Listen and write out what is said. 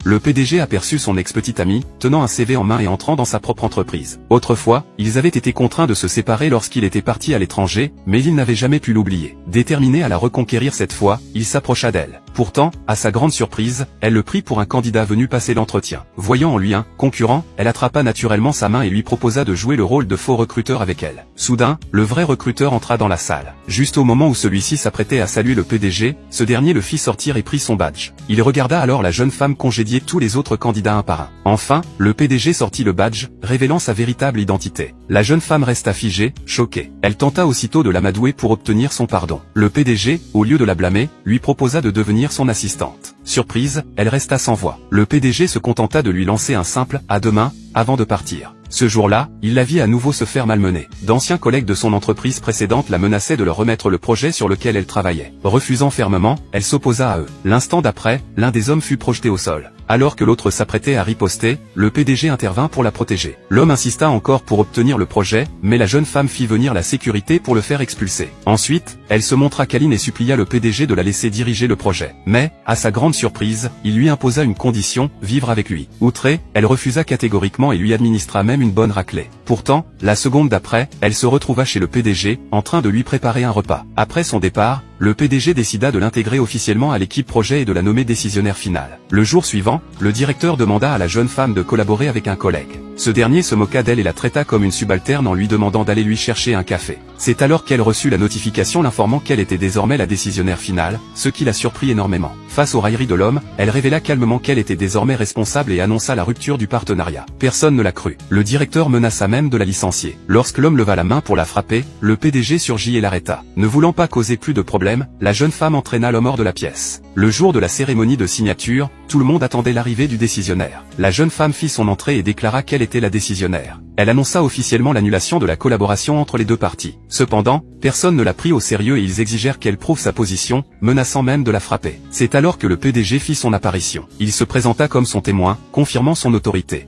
le PDG aperçut son ex-petite amie, tenant un CV en main et entrant dans sa propre entreprise. Autrefois, ils avaient été contraints de se séparer lorsqu'il était parti à l'étranger, mais il n'avait jamais pu l'oublier. Déterminé à la reconquérir cette fois, il s'approcha d'elle. Pourtant, à sa grande surprise, elle le prit pour un candidat venu passer l'entretien. Voyant en lui un concurrent, elle attrapa naturellement sa main et lui proposa de jouer le rôle de faux recruteur avec elle. Soudain, le vrai recruteur entra dans la salle. Juste au moment où celui-ci s'apprêtait à saluer le PDG, ce dernier le fit sortir et prit son badge. Il regarda alors la jeune femme congédier tous les autres candidats un par un. Enfin, le PDG sortit le badge, révélant sa véritable identité. La jeune femme resta figée, choquée. Elle tenta aussitôt de l'amadouer pour obtenir son pardon. Le PDG, au lieu de la blâmer, lui proposa de devenir son assistante. Surprise, elle resta sans voix. Le PDG se contenta de lui lancer un simple « à demain » avant de partir. Ce jour-là, il la vit à nouveau se faire malmener. D'anciens collègues de son entreprise précédente la menaçaient de leur remettre le projet sur lequel elle travaillait. Refusant fermement, elle s'opposa à eux. L'instant d'après, l'un des hommes fut projeté au sol. Alors que l'autre s'apprêtait à riposter, le PDG intervint pour la protéger. L'homme insista encore pour obtenir le projet, mais la jeune femme fit venir la sécurité pour le faire expulser. Ensuite, elle se montra câline et supplia le PDG de la laisser diriger le projet. Mais, à sa grande surprise, il lui imposa une condition, vivre avec lui. Outrée, elle refusa catégoriquement et lui administra même une bonne raclée. Pourtant, la seconde d'après, elle se retrouva chez le PDG, en train de lui préparer un repas. Après son départ, le PDG décida de l'intégrer officiellement à l'équipe projet et de la nommer décisionnaire finale. Le jour suivant, le directeur demanda à la jeune femme de collaborer avec un collègue. Ce dernier se moqua d'elle et la traita comme une subalterne en lui demandant d'aller lui chercher un café. C'est alors qu'elle reçut la notification l'informant qu'elle était désormais la décisionnaire finale, ce qui la surprit énormément. Face aux railleries de l'homme, elle révéla calmement qu'elle était désormais responsable et annonça la rupture du partenariat. Personne ne la crut. Le directeur menaça même de la licencier. Lorsque l'homme leva la main pour la frapper, le PDG surgit et l'arrêta. Ne voulant pas causer plus de problèmes, la jeune femme entraîna l'homme hors de la pièce. Le jour de la cérémonie de signature, tout le monde attendait l'arrivée du décisionnaire. La jeune femme fit son entrée et déclara qu'elle était la décisionnaire. Elle annonça officiellement l'annulation de la collaboration entre les deux parties. Cependant, personne ne la prit au sérieux et ils exigèrent qu'elle prouve sa position, menaçant même de la frapper. C'est alors que le PDG fit son apparition. Il se présenta comme son témoin, confirmant son autorité.